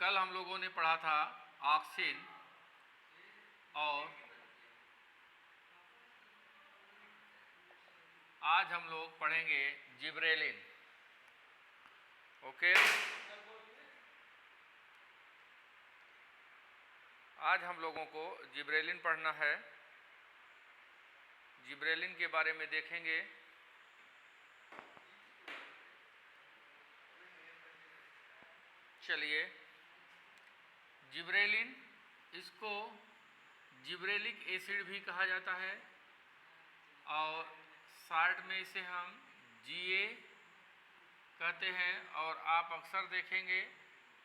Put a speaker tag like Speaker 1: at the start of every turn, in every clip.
Speaker 1: कल हम लोगों ने पढ़ा था ऑक्सिन और आज हम लोग पढ़ेंगे जिब्रेलिन। ओके, आज हम लोगों को जिब्रेलिन पढ़ना है। जिब्रेलिन के बारे में देखेंगे। चलिए, जिब्रेलिन, इसको जिब्रेलिक एसिड भी कहा जाता है और शॉर्ट में इसे हम GA कहते हैं। और आप अक्सर देखेंगे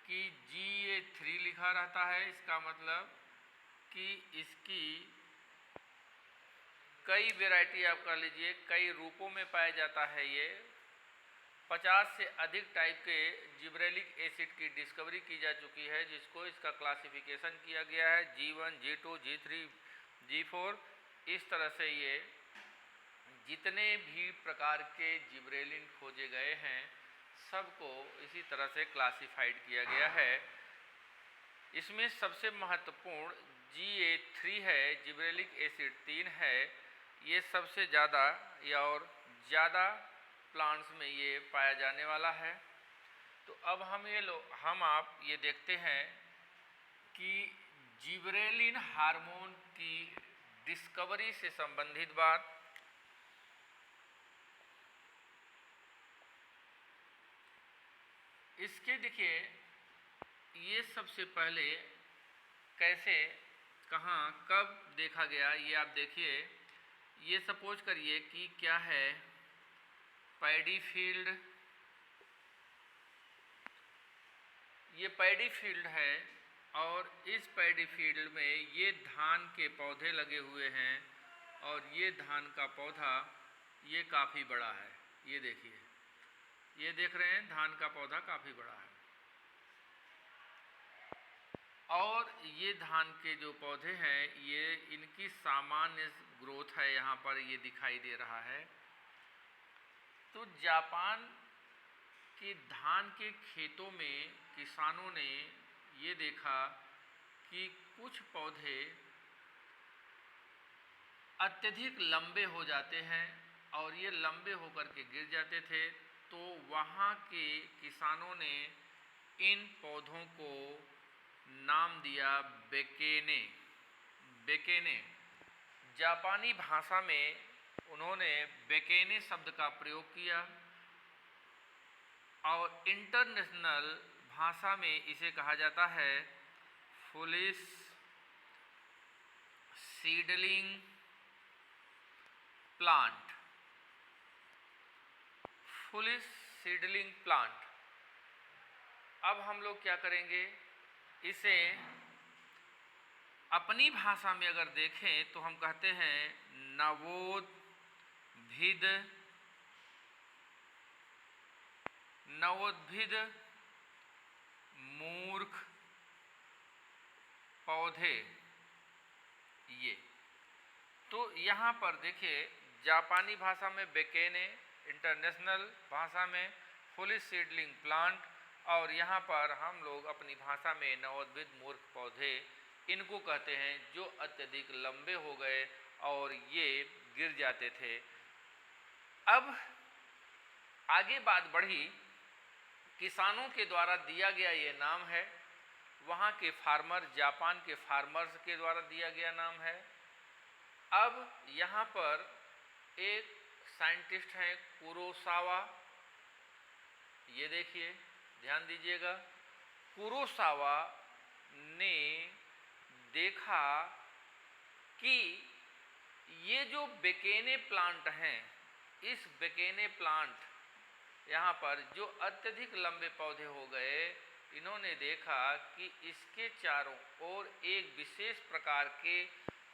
Speaker 1: कि GA3 लिखा रहता है। इसका मतलब कि इसकी कई वैरायटी, आप कह लीजिए कई रूपों में पाया जाता है। ये 50 से अधिक टाइप के जिब्रेलिक एसिड की डिस्कवरी की जा चुकी है, जिसको इसका क्लासिफिकेशन किया गया है G1, G2, G3, G4। इस तरह से ये जितने भी प्रकार के जिब्रेलिन खोजे गए हैं सबको इसी तरह से क्लासिफाइड किया गया है। इसमें सबसे महत्वपूर्ण GA3 है, जिब्रेलिक एसिड 3 है। ये सबसे ज़्यादा और ज़्यादा प्लांट्स में ये पाया जाने वाला है। तो अब हम आप ये देखते हैं कि जिब्रेलिन हार्मोन की डिस्कवरी से संबंधित बात। इसके देखिए, ये सबसे पहले कैसे, कहाँ, कब देखा गया, ये आप देखिए। ये सपोज करिए कि क्या है, पैडी फील्ड, ये पैडी फील्ड है और इस पैडी फील्ड में ये धान के पौधे लगे हुए हैं और ये धान का पौधा ये काफ़ी बड़ा है। ये देखिए, ये देख रहे हैं, धान का पौधा काफ़ी बड़ा है और ये धान के जो पौधे हैं ये इनकी सामान्य ग्रोथ है, यहाँ पर ये दिखाई दे रहा है। तो जापान के धान के खेतों में किसानों ने ये देखा कि कुछ पौधे अत्यधिक लंबे हो जाते हैं और ये लंबे होकर के गिर जाते थे। तो वहाँ के किसानों ने इन पौधों को नाम दिया बेकेने। बेकेने, जापानी भाषा में उन्होंने बेकेने शब्द का प्रयोग किया और इंटरनेशनल भाषा में इसे कहा जाता है foolish seedling plant. Foolish seedling plant. अब हम लोग क्या करेंगे, इसे अपनी भाषा में अगर देखें तो हम कहते हैं नवोद्भिद मूर्ख पौधे। ये तो यहाँ पर देखिए, जापानी भाषा में बेकेने, इंटरनेशनल भाषा में फुलिश सीडलिंग प्लांट और यहाँ पर हम लोग अपनी भाषा में नवोद्भिद मूर्ख पौधे इनको कहते हैं, जो अत्यधिक लंबे हो गए और ये गिर जाते थे। अब आगे बात बढ़ी, किसानों के द्वारा दिया गया ये नाम है, वहाँ के फार्मर, जापान के फार्मर्स के द्वारा दिया गया नाम है। अब यहाँ पर एक साइंटिस्ट हैं कुरोसावा, ये देखिए, ध्यान दीजिएगा। कुरोसावा ने देखा कि ये जो बेकेने प्लांट हैं, इस बेकेने प्लांट यहाँ पर जो अत्यधिक लंबे पौधे हो गए, इन्होंने देखा कि इसके चारों ओर एक विशेष प्रकार के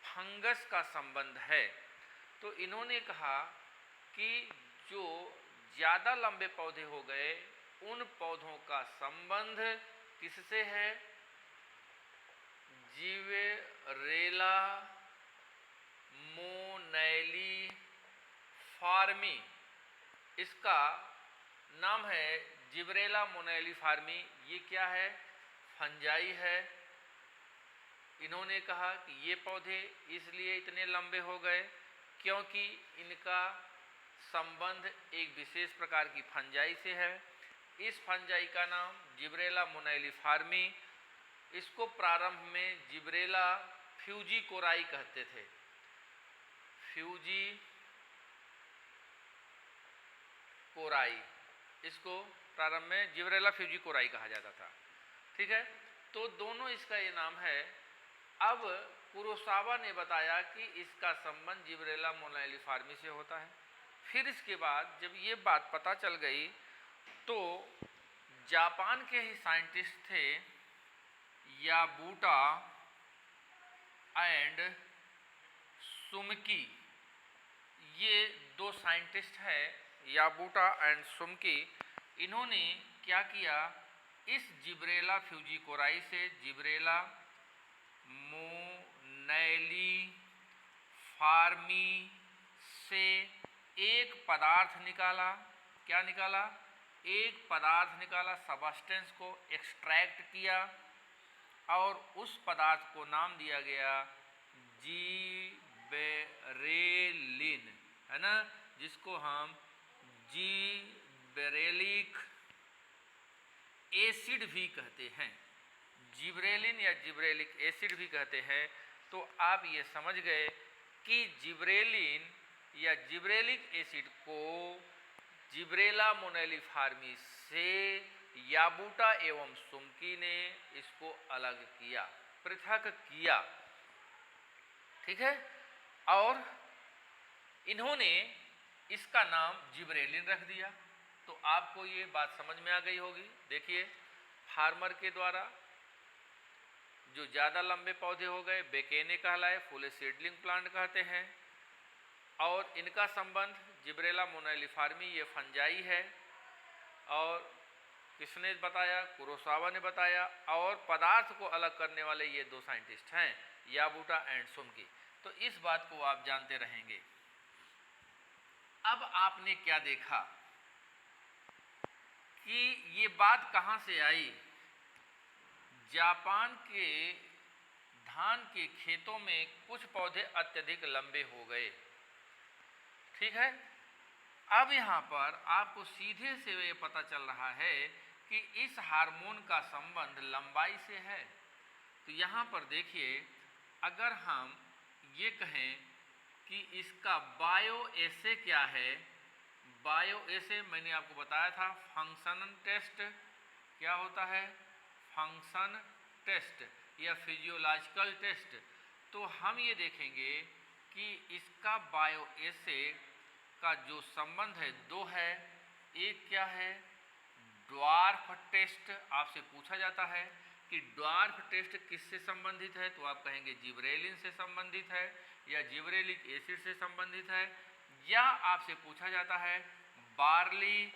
Speaker 1: फंगस का संबंध है। तो इन्होंने कहा कि जो ज़्यादा लंबे पौधे हो गए, उन पौधों का संबंध किससे है, जिब्रेला मोनैली फार्मी, इसका नाम है जिब्रेला मोनैली फार्मी। ये क्या है, फंजाई है। इन्होंने कहा कि ये पौधे इसलिए इतने लंबे हो गए क्योंकि इनका संबंध एक विशेष प्रकार की फंजाई से है। इस फंजाई का नाम जिब्रेला मोनाइलिफार्मी, इसको प्रारंभ में जिब्रेला फ्यूजिकोराई कहते थे। फ्यूजिकोराई, इसको प्रारंभ में जिब्रेला फ्यूजिकोराई कहा जाता था। ठीक है, तो दोनों इसका ये नाम है। अब कुरोसावा ने बताया कि इसका संबंध जिब्रेला मोनाइलिफार्मी से होता है। फिर इसके बाद जब ये बात पता चल गई तो जापान के ही साइंटिस्ट थे याबूटा एंड सुमकी, ये दो साइंटिस्ट हैं याबूटा एंड सुमकी। इन्होंने क्या किया, इस जिब्रेला फ्यूजिकोराई से जिब्रेला मोनाइलिफार्मी से एक पदार्थ निकाला। क्या निकाला? एक पदार्थ निकाला, सबस्टेंस को एक्सट्रैक्ट किया और उस पदार्थ को नाम दिया गया जिबरेलिन, है ना, जिसको हम जिब्रेलिक एसिड भी कहते हैं। जिब्रेलिन या जिब्रेलिक एसिड भी कहते हैं। तो आप ये समझ गए कि जिब्रेलिन या जिब्रेलिक एसिड को जिब्रेला मोनाइलिफार्मी से याबूटा एवं सुमकी ने इसको अलग किया, पृथक किया। ठीक है, और इन्होंने इसका नाम जिब्रेलिन रख दिया। तो आपको ये बात समझ में आ गई होगी। देखिए, फार्मर के द्वारा जो ज़्यादा लंबे पौधे हो गए बेकेने कहलाए, फुल सीडलिंग प्लांट कहते हैं। और इनका संबंध जिब्रेला मोनाइलिफार्मी, ये फंजाई है। और किसने बताया? कुरोसावा ने बताया। और पदार्थ को अलग करने वाले ये दो साइंटिस्ट हैं याबूटा एंड सुमकी। तो इस बात को आप जानते रहेंगे। अब आपने क्या देखा कि ये बात कहाँ से आई? जापान के धान के खेतों में कुछ पौधे अत्यधिक लंबे हो गए। ठीक है, अब यहाँ पर आपको सीधे से ये पता चल रहा है कि इस हार्मोन का संबंध लंबाई से है। तो यहाँ पर देखिए, अगर हम ये कहें कि इसका बायो एसे क्या है, बायो एसे मैंने आपको बताया था फंक्शन टेस्ट। क्या होता है? फंक्शन टेस्ट या फिजियोलॉजिकल टेस्ट। तो हम ये देखेंगे कि इसका बायो एसे का जो संबंध है दो है। एक क्या है? Dwarf test. आपसे पूछा जाता है कि ड्वार्फ टेस्ट किससे संबंधित है, तो आप कहेंगे जिब्रेलिन से संबंधित है या जिब्रेलिक एसिड से संबंधित है। या आपसे पूछा जाता है बार्ली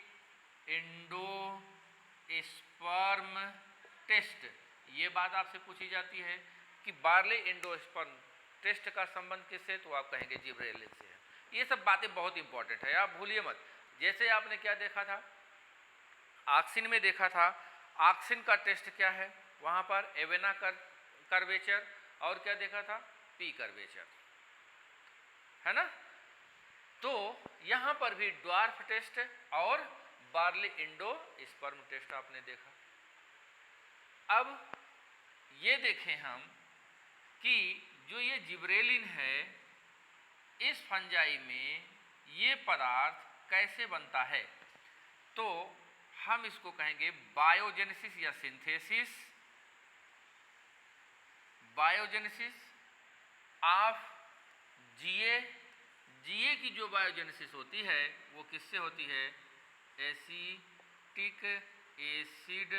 Speaker 1: एंडोस्पर्म टेस्ट। ये बात आपसे पूछी जाती है कि बार्ली एंडोस्पर्म टेस्ट का संबंध किससे, तो आप कहेंगे जिब्रेलिन से है। ये सब बातें बहुत इंपॉर्टेंट है, आप भूलिए मत। जैसे आपने क्या देखा था, ऑक्सिन में देखा था। ऑक्सिन का टेस्ट क्या है? वहाँ पर एवेना कर्वेचर और क्या देखा था? पी कर्वेचर, है ना। तो यहाँ पर भी ड्वार्फ टेस्ट और बार्ली एंडोस्पर्म टेस्ट आपने देखा। अब ये देखें हम कि जो ये जिब्रेलिन है, इस फंजाई में ये पदार्थ कैसे बनता है, तो हम इसको कहेंगे बायोजेनेसिस या सिंथेसिस। बायोजेनेसिस ऑफ जीए की जो बायोजेनेसिस होती है वो किससे होती है? एसिटिक एसिड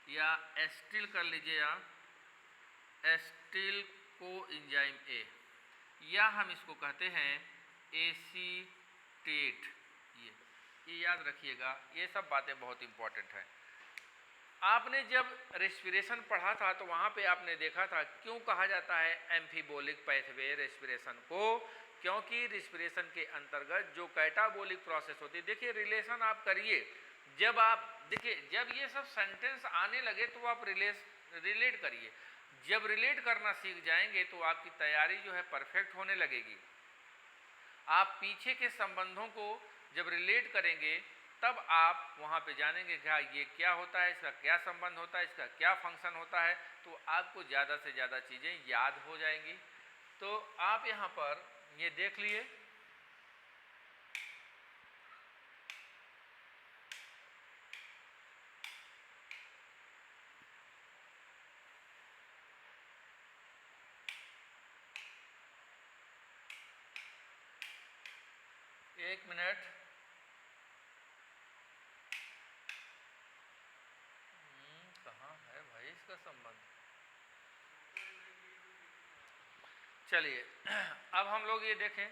Speaker 1: या एस्टिल कर लीजिए आप, एस्टिल को एंजाइम ए, या हम इसको कहते हैं एसीटेट। ये याद रखिएगा, ये सब बातें बहुत इंपॉर्टेंट हैं। आपने जब रेस्पिरेशन पढ़ा था तो वहाँ पे आपने देखा था क्यों कहा जाता है एम्फीबोलिक पैथवे रेस्पिरेशन को, क्योंकि रेस्पिरेशन के अंतर्गत जो कैटाबोलिक प्रोसेस होती है, देखिए रिलेशन आप करिए, जब आप देखिए जब ये सब सेंटेंस आने लगे तो आप रिलेट करिए। जब रिलेट करना सीख जाएंगे तो आपकी तैयारी जो है परफेक्ट होने लगेगी। आप पीछे के संबंधों को जब रिलेट करेंगे तब आप वहाँ पे जानेंगे कि हाँ ये क्या होता है, इसका क्या संबंध होता है, इसका क्या फंक्शन होता है, तो आपको ज़्यादा से ज़्यादा चीज़ें याद हो जाएंगी। तो आप यहाँ पर ये देख लिए, एक मिनट। कहाँ है भाई इसका संबंध? चलिए अब हम लोग ये देखें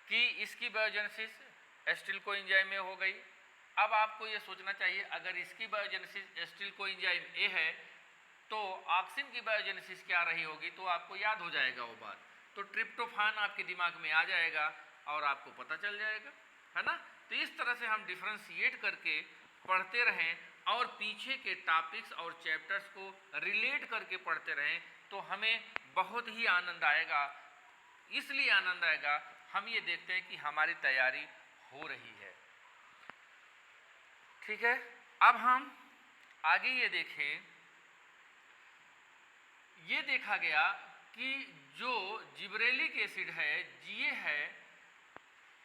Speaker 1: कि इसकी बायोजेनेसिस एसिटिल कोएंजाइम में हो गई। अब आपको ये सोचना चाहिए अगर इसकी बायोजेनेसिस एसिटिल कोएंजाइम ए है तो ऑक्सिन की बायोजेनेसिस क्या रही होगी, तो आपको याद हो जाएगा वो बात। तो ट्रिप्टोफान आपके दिमाग में आ जाएगा और आपको पता चल जाएगा, है ना। तो इस तरह से हम डिफ्रेंशिएट करके पढ़ते रहें और पीछे के टॉपिक्स और चैप्टर्स को रिलेट करके पढ़ते रहें तो हमें बहुत ही आनंद आएगा। इसलिए आनंद आएगा, हम ये देखते हैं कि हमारी तैयारी हो रही है। ठीक है, अब हम आगे ये देखें, ये देखा गया कि जो जिब्रेलिक एसिड है, जीए है,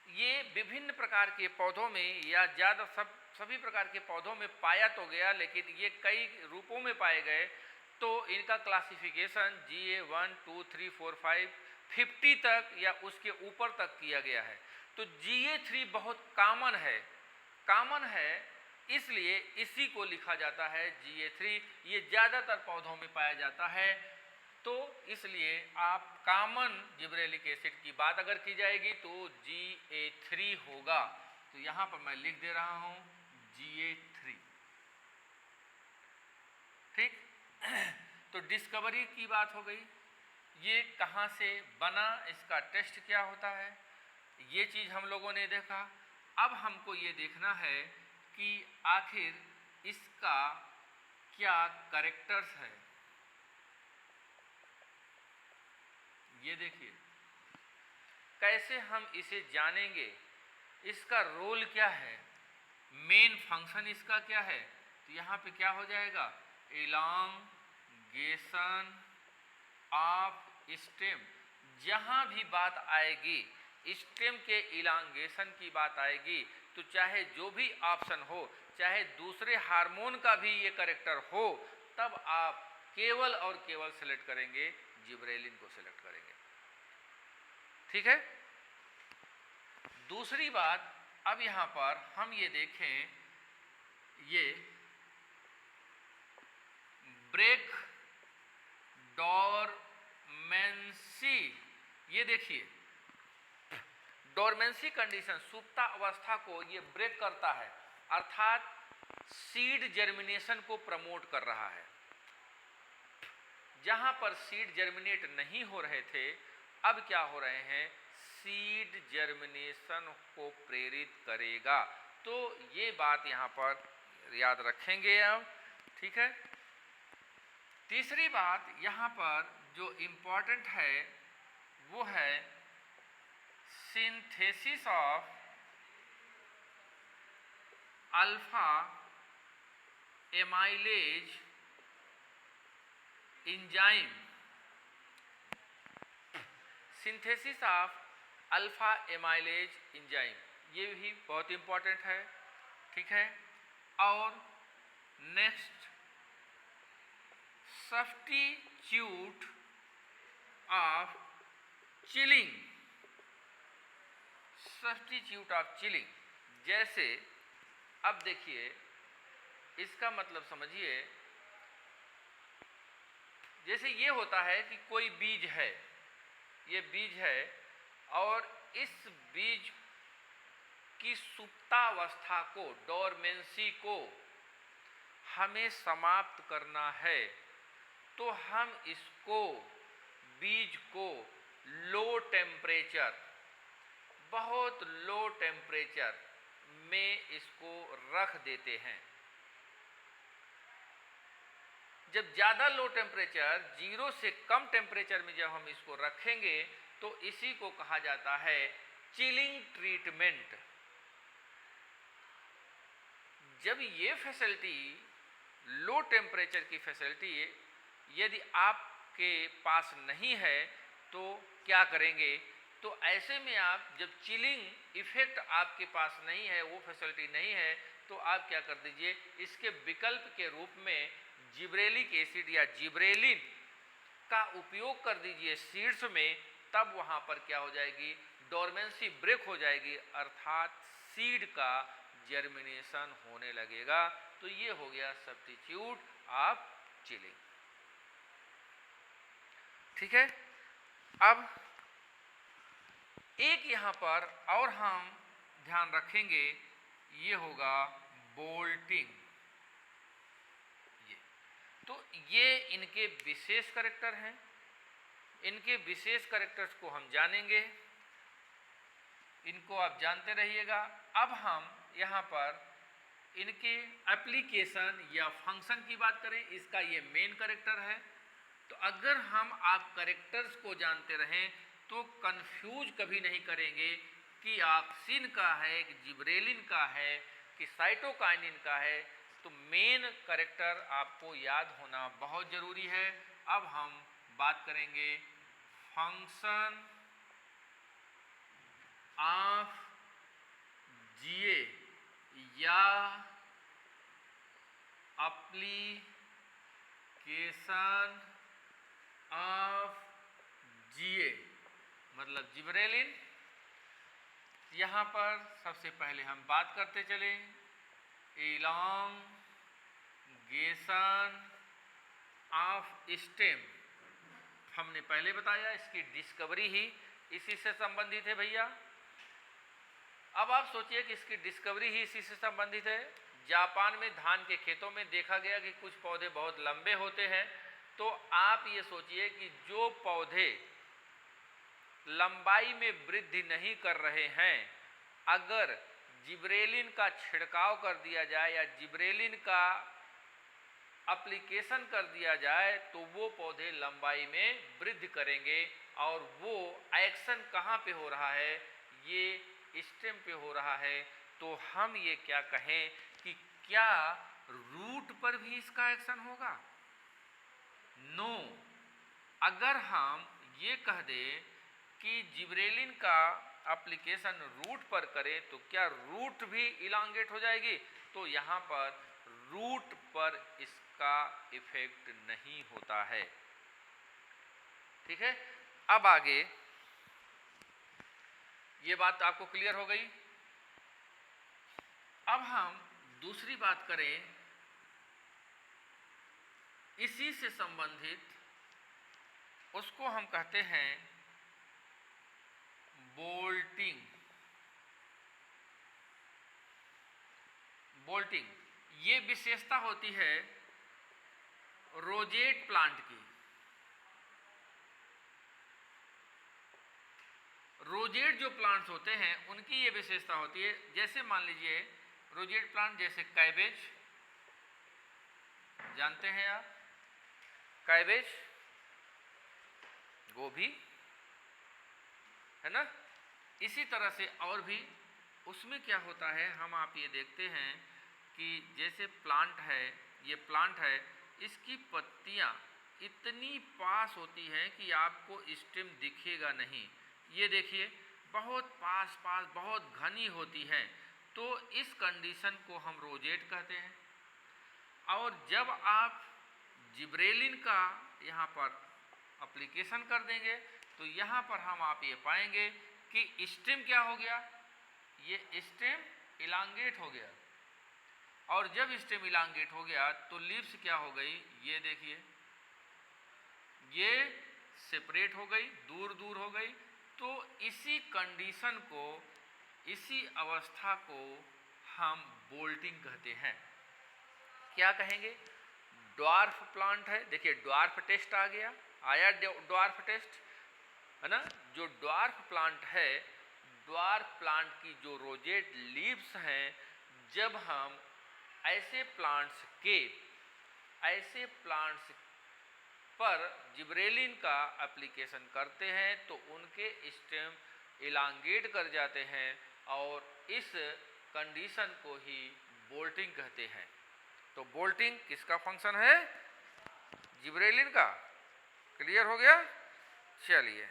Speaker 1: ये विभिन्न प्रकार के पौधों में या ज़्यादा सभी प्रकार के पौधों में पाया तो गया, लेकिन ये कई रूपों में पाए गए। तो इनका क्लासिफिकेशन GA 1, 2, 3, 4, 5, 50 तक या उसके ऊपर तक किया गया है। तो GA3 बहुत कॉमन है, इसलिए इसी को लिखा जाता है GA3। ये ज़्यादातर पौधों में पाया जाता है, तो इसलिए आप कॉमन जिब्रेलिक एसिड की बात अगर की जाएगी तो GA3 होगा। तो यहाँ पर मैं लिख दे रहा हूँ GA3। ठीक तो डिस्कवरी की बात हो गई, ये कहाँ से बना, इसका टेस्ट क्या होता है, ये चीज़ हम लोगों ने देखा। अब हमको ये देखना है कि आखिर इसका क्या कैरेक्टर्स है। ये देखिए कैसे हम इसे जानेंगे, इसका रोल क्या है, मेन फंक्शन इसका क्या है। तो यहाँ पे क्या हो जाएगा, इलांगेशन ऑफ स्टेम। जहाँ भी बात आएगी स्टेम के इलांगेशन की बात आएगी, तो चाहे जो भी ऑप्शन हो, चाहे दूसरे हार्मोन का भी ये कैरेक्टर हो, तब आप केवल और केवल सेलेक्ट करेंगे जिब्रेलिन को सेलेक्ट करेंगे। ठीक है। दूसरी बात, अब यहाँ पर हम ये देखें, ये ब्रेक डोरमेंसी, ये देखिए डोरमेंसी कंडीशन, सुप्ता अवस्था को ये ब्रेक करता है, अर्थात सीड जर्मिनेशन को प्रमोट कर रहा है। जहां पर सीड जर्मिनेट नहीं हो रहे थे, अब क्या हो रहे हैं, सीड जर्मिनेशन को प्रेरित करेगा। तो ये बात यहां पर याद रखेंगे अब। ठीक है। तीसरी बात यहां पर जो इम्पॉर्टेंट है वो है synthesis of alpha amylase enzyme. Synthesis of alpha amylase enzyme, ये भी बहुत इंपॉर्टेंट है। ठीक है। और next, substitute of chilling. Substitute of chilling, जैसे अब देखिए इसका मतलब समझिए, जैसे ये होता है कि कोई बीज है, ये बीज है और इस बीज की सुप्तावस्था को, डोरमेंसी को हमें समाप्त करना है, तो हम इसको, बीज को लो टेम्परेचर, बहुत लो टेम्परेचर में इसको रख देते हैं। जब ज़्यादा लो टेम्परेचर, 0 से कम टेम्परेचर में जब हम इसको रखेंगे तो इसी को कहा जाता है चिलिंग ट्रीटमेंट। जब ये फैसिलिटी, लो टेम्परेचर की फैसिलिटी यदि आपके पास नहीं है तो क्या करेंगे? तो ऐसे में आप जब चिलिंग इफेक्ट आपके पास नहीं है, वो फैसिलिटी नहीं है, तो आप क्या कर दीजिए, इसके विकल्प के रूप में जिब्रेलिक एसिड या जिब्रेलिन का उपयोग कर दीजिए सीड्स में। तब वहाँ पर क्या हो जाएगी? डोरमेंसी ब्रेक हो जाएगी, अर्थात सीड का जर्मिनेशन होने लगेगा। तो ये हो गया सब्स्टिट्यूट ऑफ चिलिंग। ठीक है। अब एक यहाँ पर और हम ध्यान रखेंगे, ये होगा बोल्टिंग। तो ये इनके विशेष कैरेक्टर हैं। इनके विशेष कैरेक्टर्स को हम जानेंगे, इनको आप जानते रहिएगा। अब हम यहाँ पर इनके एप्लीकेशन या फंक्शन की बात करें, इसका ये मेन कैरेक्टर है। तो अगर हम आप कैरेक्टर्स को जानते रहें तो कंफ्यूज कभी नहीं करेंगे कि ऑक्सिन का है, कि जिब्रेलिन का है, कि साइटोकाइनिन का है। तो मेन कैरेक्टर आपको याद होना बहुत ज़रूरी है। अब हम बात करेंगे फंक्शन ऑफ जीए या एप्लीकेशन ऑफ जीए मतलब जिब्रेलिन। यहाँ पर सबसे पहले हम बात करते चले इलॉन्गेशन ऑफ स्टेम। हमने पहले बताया इसकी डिस्कवरी ही इसी से संबंधित है भैया। अब आप सोचिए कि इसकी डिस्कवरी ही इसी से संबंधित है। जापान में धान के खेतों में देखा गया कि कुछ पौधे बहुत लंबे होते हैं। तो आप ये सोचिए कि जो पौधे लंबाई में वृद्धि नहीं कर रहे हैं, अगर जिब्रेलिन का छिड़काव कर दिया जाए या जिब्रेलिन का एप्लीकेशन कर दिया जाए तो वो पौधे लंबाई में वृद्धि करेंगे। और वो एक्शन कहाँ पे हो रहा है? ये स्टेम पे हो रहा है। तो हम ये क्या कहें कि क्या रूट पर भी इसका एक्शन होगा? नो। अगर हम ये कह दें कि जिब्रेलिन का एप्लीकेशन रूट पर करें तो क्या रूट भी इलांगेट हो जाएगी? तो यहाँ पर रूट पर इसका इफेक्ट नहीं होता है। ठीक है। अब आगे ये बात आपको क्लियर हो गई। अब हम दूसरी बात करें इसी से संबंधित, उसको हम कहते हैं बोल्टिंग। बोल्टिंग ये विशेषता होती है रोजेट प्लांट की। रोजेट जो प्लांट्स होते हैं उनकी ये विशेषता होती है। जैसे मान लीजिए रोजेट प्लांट, जैसे कैबेज, जानते हैं आप कैबेज, गोभी, है ना। इसी तरह से और भी उसमें क्या होता है, हम आप ये देखते हैं कि जैसे प्लांट है, ये प्लांट है, इसकी पत्तियां इतनी पास होती हैं कि आपको स्टेम दिखेगा नहीं। ये देखिए बहुत पास पास बहुत घनी होती हैं। तो इस कंडीशन को हम रोजेट कहते हैं। और जब आप जिब्रेलिन का यहाँ पर एप्लीकेशन कर देंगे तो यहाँ पर हम आप ये पाएंगे कि स्टेम क्या हो गया, ये स्टेम इलांगेट हो गया। और जब स्टेम इलांगेट हो गया तो लीव्स क्या हो गई, ये देखिए ये सेपरेट हो गई, दूर दूर हो गई। तो इसी कंडीशन को, इसी अवस्था को हम बोल्टिंग कहते हैं। क्या कहेंगे? ड्वार्फ प्लांट है, देखिए ड्वार्फ टेस्ट आ गया, आया ड्वार्फ टेस्ट, है ना। जो ड्वार्फ प्लांट है, ड्वार्फ प्लांट की जो रोजेट लीव्स हैं, जब हम ऐसे प्लांट्स पर जिब्रेलिन का एप्लीकेशन करते हैं तो उनके स्टेम इलांगेट कर जाते हैं और इस कंडीशन को ही बोल्टिंग कहते हैं। तो बोल्टिंग किसका फंक्शन है? जिब्रेलिन का। क्लियर हो गया? चलिए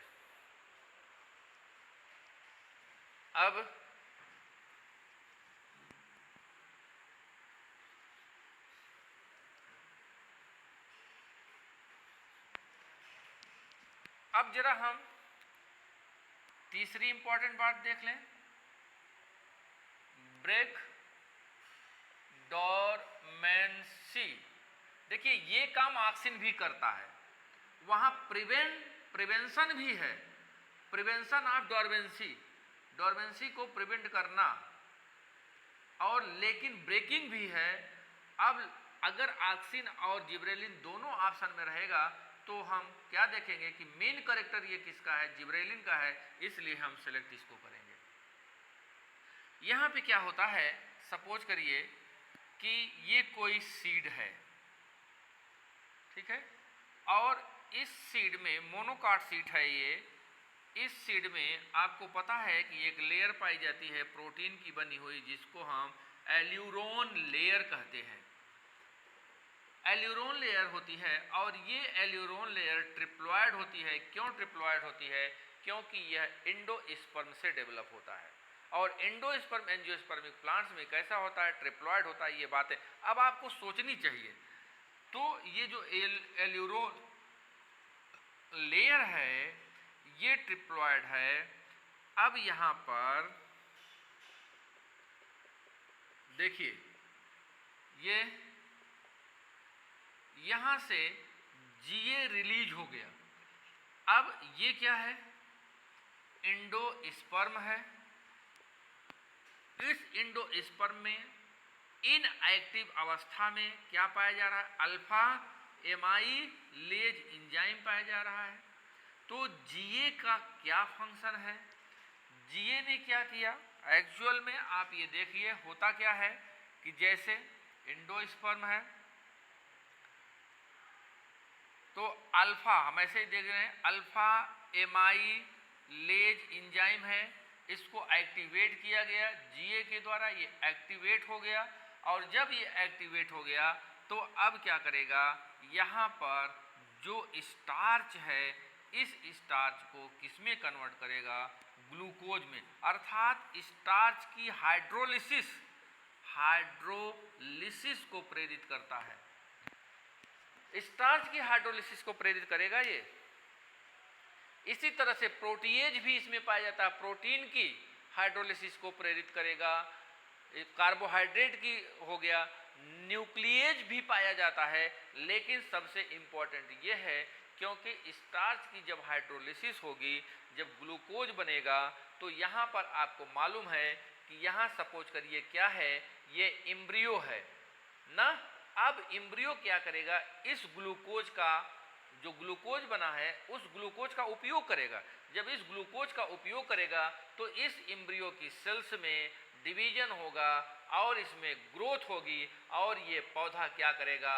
Speaker 1: अब जरा हम तीसरी इंपॉर्टेंट बात देख लें, ब्रेक डोरमेंसी। देखिए ये काम ऑक्सिन भी करता है, वहां प्रिवेंशन भी है, प्रिवेंशन ऑफ डोरमेंसी को प्रिवेंट करना, और लेकिन ब्रेकिंग भी है। अब अगर ऑक्सिन और जिब्रेलिन दोनों ऑप्शन में रहेगा तो हम क्या देखेंगे कि मेन कैरेक्टर ये किसका है? जिब्रेलिन का है, इसलिए हम सेलेक्ट इसको करेंगे। यहां पे क्या होता है, सपोज करिए कि ये कोई सीड है, ठीक है, और इस सीड में मोनोकाट सीड है ये। इस सीड में आपको पता है कि एक लेयर पाई जाती है प्रोटीन की बनी हुई, जिसको हम एल्यूरोन लेयर कहते हैं। एल्यूरोन लेयर होती है और ये एल्यूरोन लेयर ट्रिप्लॉयड होती है। क्यों ट्रिप्लॉयड होती है? क्योंकि यह एंडोस्पर्म से डेवलप होता है, और एंडोस्पर्म एंजियोस्पर्मिक प्लांट्स में कैसा होता है? ट्रिप्लॉयड होता है। ये बातें अब आपको सोचनी चाहिए। तो ये जो एल्यूरोन लेयर है ये ट्रिप्लॉयड है। अब यहां पर देखिए, ये यहां से जीए रिलीज हो गया। अब ये क्या है? एंडोस्पर्म है। इस एंडोस्पर्म में इनएक्टिव अवस्था में क्या पाया जा रहा है? अल्फा एमाइलेज एंजाइम पाया जा रहा है। तो जीए का क्या फंक्शन है? जीए ने क्या किया एक्चुअल में? आप ये देखिए होता क्या है कि जैसे एंडोस्पर्म है तो अल्फा, हम ऐसे ही देख रहे हैं, अल्फा एमाइलेज एंजाइम है, इसको एक्टिवेट किया गया जीए के द्वारा, ये एक्टिवेट हो गया। और जब ये एक्टिवेट हो गया तो अब क्या करेगा? यहाँ पर जो स्टार्च है इस स्टार्च को किसमें कन्वर्ट करेगा? ग्लूकोज में। अर्थात स्टार्च की हाइड्रोलिसिस को प्रेरित करता है। स्टार्च की हाइड्रोलिसिस को प्रेरित करेगा ये। इसी तरह से प्रोटीएज भी इसमें पाया जाता है, प्रोटीन की हाइड्रोलिसिस को प्रेरित करेगा। कार्बोहाइड्रेट की हो गया, न्यूक्लिएज भी पाया जाता है। लेकिन सबसे इंपॉर्टेंट ये है क्योंकि स्टार्च की जब हाइड्रोलिसिस होगी, जब ग्लूकोज बनेगा, तो यहाँ पर आपको मालूम है कि यहाँ सपोज करिए क्या है, ये एम्ब्रियो है ना। अब एम्ब्रियो क्या करेगा? इस ग्लूकोज का, जो ग्लूकोज बना है उस ग्लूकोज का उपयोग करेगा। जब इस ग्लूकोज का उपयोग करेगा तो इस एम्ब्रियो की सेल्स में डिवीजन होगा और इसमें ग्रोथ होगी, और ये पौधा क्या करेगा?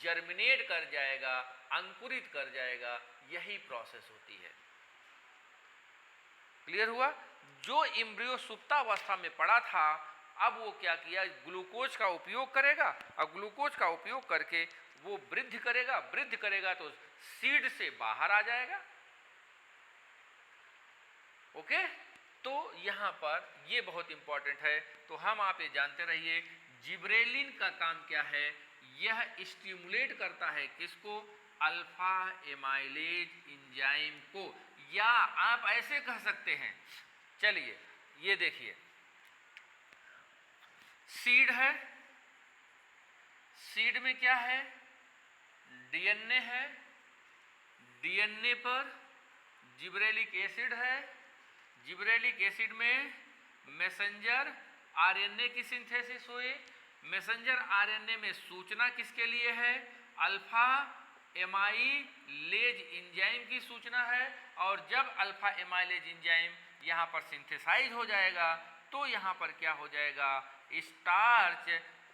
Speaker 1: जर्मिनेट कर जाएगा, अंकुरित कर जाएगा। यही प्रोसेस होती है। क्लियर हुआ? जो एम्ब्रियो सुप्तावस्था में पड़ा था, अब वो क्या किया? ग्लूकोज का उपयोग करेगा, और ग्लूकोज का उपयोग करके वो वृद्धि करेगा। वृद्धि करेगा तो सीड से बाहर आ जाएगा। ओके, तो यहां पर ये बहुत इंपॉर्टेंट है। तो हम आप ये जानते रहिए जिब्रेलिन का काम क्या है? यह स्टिमुलेट करता है किसको? अल्फा एमाइलेज एंजाइम को। या आप ऐसे कह सकते हैं, चलिए ये देखिए, सीड है, सीड में क्या है? डीएनए है, डीएनए पर जिब्रेलिक एसिड है, जिब्रेलिक एसिड में मैसेंजर आरएनए की सिंथेसिस हुई। मैसेंजर आरएनए में सूचना किसके लिए है? अल्फा एमाइलेज एंजाइम की सूचना है। और जब अल्फा एमाइलेज एंजाइम यहाँ पर सिंथेसाइज हो जाएगा तो यहाँ पर क्या हो जाएगा? स्टार्च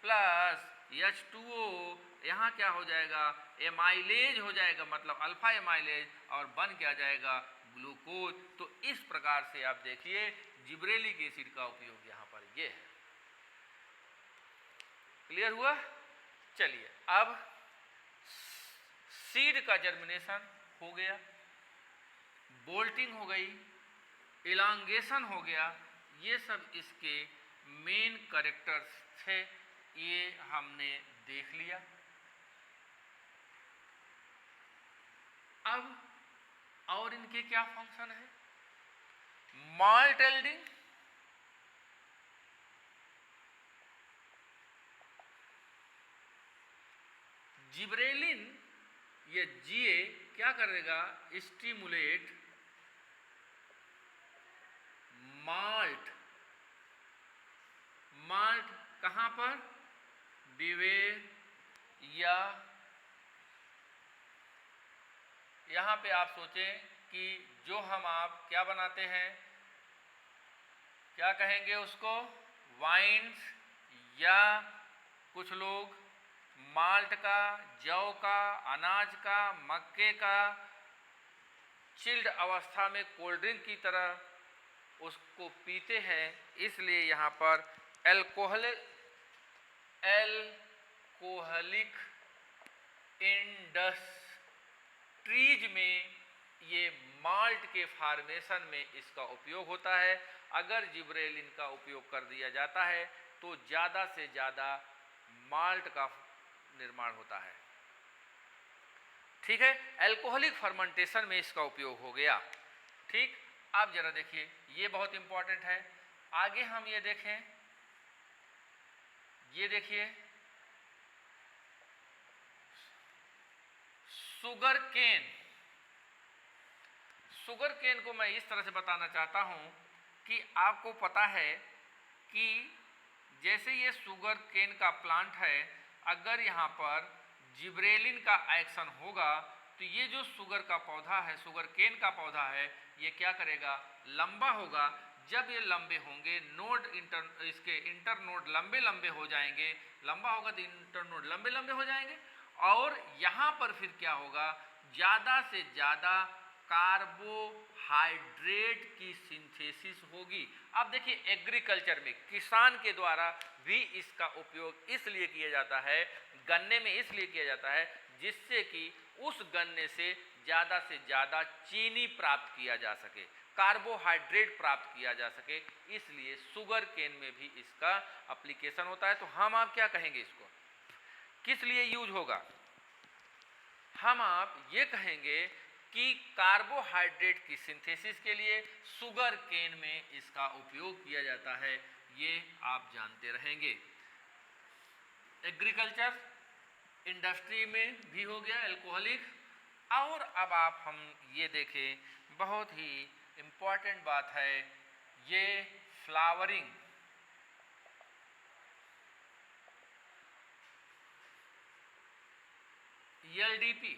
Speaker 1: प्लस H2O, यहाँ क्या हो जाएगा, एमाइलेज हो जाएगा, मतलब अल्फा एमाइलेज, और बन क्या जाएगा, ग्लूकोज। तो इस प्रकार से आप देखिए जिब्रेलिक एसिड का उपयोग यहाँ पर ये है। क्लियर हुआ? चलिए अब सीड का जर्मिनेशन हो गया, बोल्टिंग हो गई, इलांगेशन हो गया, ये सब इसके मेन कैरेक्टर्स थे, ये हमने देख लिया। अब और इनके क्या फंक्शन है? माल्ट एल्डिंग, जिब्रेलिन ये जीए क्या करेगा, स्टिमुलेट माल्ट, माल्ट कहां पर, बिवेर या यहां पे आप सोचें कि जो हम आप क्या बनाते हैं, क्या कहेंगे उसको, वाइन्स, या कुछ लोग माल्ट का, जौ का, अनाज का, मक्के का चिल्ड अवस्था में कोल्ड ड्रिंक की तरह उसको पीते हैं। इसलिए यहाँ पर एल्कोहलिक इंडस्ट्रीज में ये माल्ट के फार्मेशन में इसका उपयोग होता है। अगर जिब्रेलिन का उपयोग कर दिया जाता है तो ज़्यादा से ज़्यादा माल्ट का निर्माण होता है। ठीक है, एल्कोहलिक फर्मेंटेशन में इसका उपयोग हो गया। ठीक, आप जरा देखिए, ये बहुत इंपॉर्टेंट है। आगे हम ये देखें, ये देखिए शुगर केन। शुगर केन को मैं इस तरह से बताना चाहता हूं कि आपको पता है कि जैसे ये शुगर केन का प्लांट है, अगर यहाँ पर जिब्रेलिन का एक्शन होगा तो ये जो शुगर का पौधा है, शुगर केन का पौधा है, ये क्या करेगा, लंबा होगा। जब ये लंबे होंगे, नोड इसके इंटर नोड लंबे लंबे हो जाएंगे, लंबा होगा तो इंटर नोड लंबे लंबे हो जाएंगे, और यहाँ पर फिर क्या होगा, ज़्यादा से ज़्यादा कार्बोहाइड्रेट की सिंथेसिस होगी। अब देखिए एग्रीकल्चर में किसान के द्वारा भी इसका उपयोग इसलिए किया जाता है, गन्ने में इसलिए किया जाता है जिससे कि उस गन्ने से ज़्यादा चीनी प्राप्त किया जा सके, कार्बोहाइड्रेट प्राप्त किया जा सके, इसलिए शुगर केन में भी इसका एप्लीकेशन होता है। तो हम आप क्या कहेंगे, इसको किस लिए यूज होगा, हम आप ये कहेंगे कि कार्बोहाइड्रेट की सिंथेसिस के लिए शुगर केन में इसका उपयोग किया जाता है। ये आप जानते रहेंगे। एग्रीकल्चर इंडस्ट्री में भी हो गया एल्कोहलिक। और अब आप हम ये देखें, बहुत ही इम्पॉर्टेंट बात है, ये फ्लावरिंग, LDP,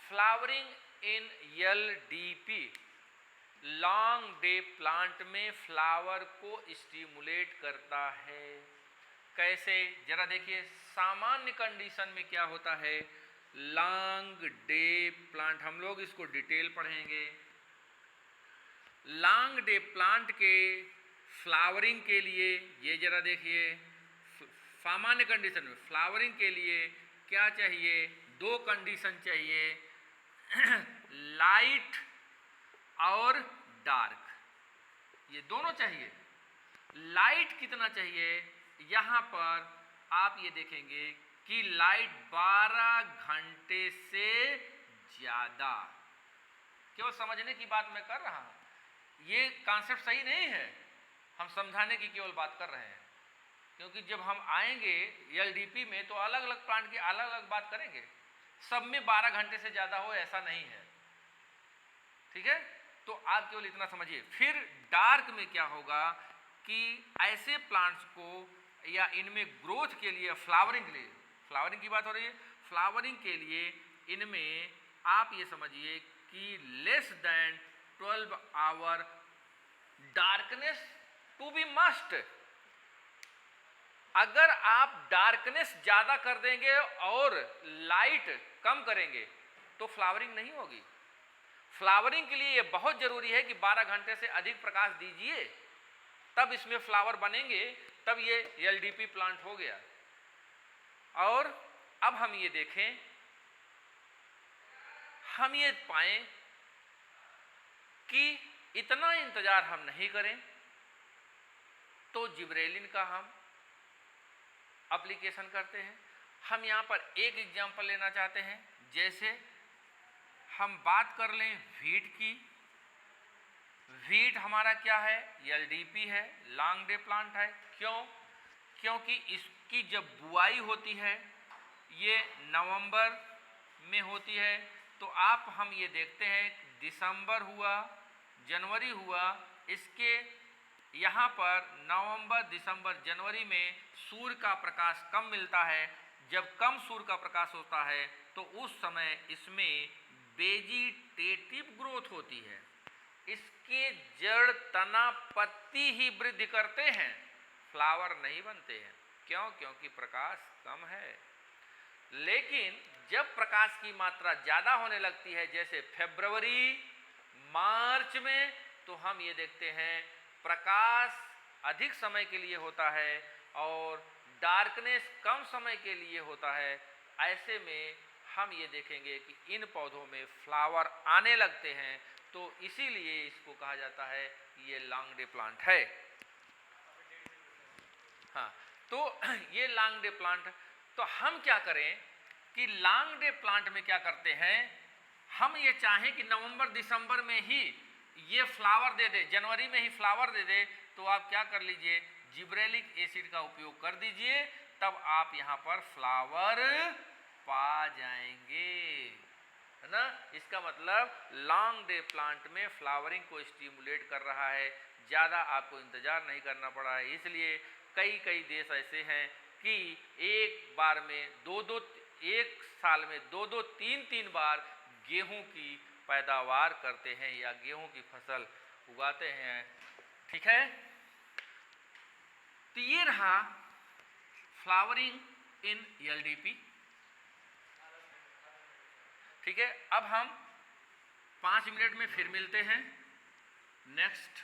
Speaker 1: फ्लावरिंग इन LDP, लॉन्ग डे प्लांट में फ्लावर को स्टिमुलेट करता है। कैसे, जरा देखिए, सामान्य कंडीशन में क्या होता है, लॉन्ग डे प्लांट, हम लोग इसको डिटेल पढ़ेंगे। लॉन्ग डे प्लांट के फ्लावरिंग के लिए, ये जरा देखिए, सामान्य कंडीशन में फ्लावरिंग के लिए क्या चाहिए, दो कंडीशन चाहिए, लाइट और डार्क, ये दोनों चाहिए। लाइट कितना चाहिए, यहाँ पर आप ये देखेंगे कि लाइट 12 घंटे से ज़्यादा। केवल समझने की बात मैं कर रहा हूँ, ये कॉन्सेप्ट सही नहीं है, हम समझाने की केवल बात कर रहे हैं। क्योंकि जब हम आएंगे LDP में तो अलग अलग प्लांट की अलग अलग बात करेंगे, सब में 12 घंटे से ज़्यादा हो ऐसा नहीं है। ठीक है, तो आप केवल इतना समझिए। फिर डार्क में क्या होगा कि ऐसे प्लांट्स को या इनमें ग्रोथ के लिए, फ्लावरिंग के लिए, फ्लावरिंग की बात हो रही है, फ्लावरिंग के लिए इनमें आप ये समझिए कि less than 12 hour darkness to be must. अगर आप डार्कनेस ज़्यादा कर देंगे और लाइट कम करेंगे तो फ्लावरिंग नहीं होगी। फ्लावरिंग के लिए ये बहुत ज़रूरी है कि 12 घंटे से अधिक प्रकाश दीजिए, तब इसमें फ्लावर बनेंगे, तब ये एलडीपी प्लांट हो गया। और अब हम ये देखें, हम ये पाएं कि इतना इंतजार हम नहीं करें तो जिब्रेलिन का हम एप्लीकेशन करते हैं। हम यहाँ पर एक एग्जांपल लेना चाहते हैं, जैसे हम बात कर लें वीट की। वीट हमारा क्या है? एलडीपी है, लॉन्ग डे प्लांट है। क्यों? क्योंकि इसकी जब बुआई होती है ये नवंबर में होती है, तो आप हम ये देखते हैं दिसंबर हुआ, जनवरी हुआ, इसके यहाँ पर नवंबर, दिसंबर, जनवरी में सूर्य का प्रकाश कम मिलता है। जब कम सूर्य का प्रकाश होता है तो उस समय इसमें वेजिटेटिव ग्रोथ होती है। इसके जड़, तना, पत्ती ही वृद्धि करते हैं, फ्लावर नहीं बनते हैं। क्यों? क्योंकि प्रकाश कम है। लेकिन जब प्रकाश की मात्रा ज़्यादा होने लगती है, जैसे फरवरी, मार्च में, तो हम ये देखते हैं प्रकाश अधिक समय के लिए होता है और डार्कनेस कम समय के लिए होता है। ऐसे में हम ये देखेंगे कि इन पौधों में फ्लावर आने लगते हैं, तो इसीलिए इसको कहा जाता है ये लॉन्ग डे प्लांट है। हाँ, तो ये लॉन्ग डे प्लांट। तो हम क्या करें कि लॉन्ग डे प्लांट में क्या करते हैं, हम ये चाहें कि नवंबर दिसंबर में ही ये फ्लावर दे दे, जनवरी में ही फ्लावर दे दे, तो आप क्या कर लीजिए, जिब्रेलिक एसिड का उपयोग कर दीजिए, तब आप यहाँ पर फ्लावर पा जाएंगे, है ना। इसका मतलब लॉन्ग डे प्लांट में फ्लावरिंग को स्टिमुलेट कर रहा है, ज़्यादा आपको इंतजार नहीं करना पड़ा है। इसलिए कई कई देश ऐसे हैं कि एक बार में एक साल में दो तीन बार गेहूं की पैदावार करते हैं या गेहूं की फसल उगाते हैं। ठीक है, तो ये रहा फ्लावरिंग इन एलडीपी। ठीक है, अब हम 5 मिनट में फिर मिलते हैं नेक्स्ट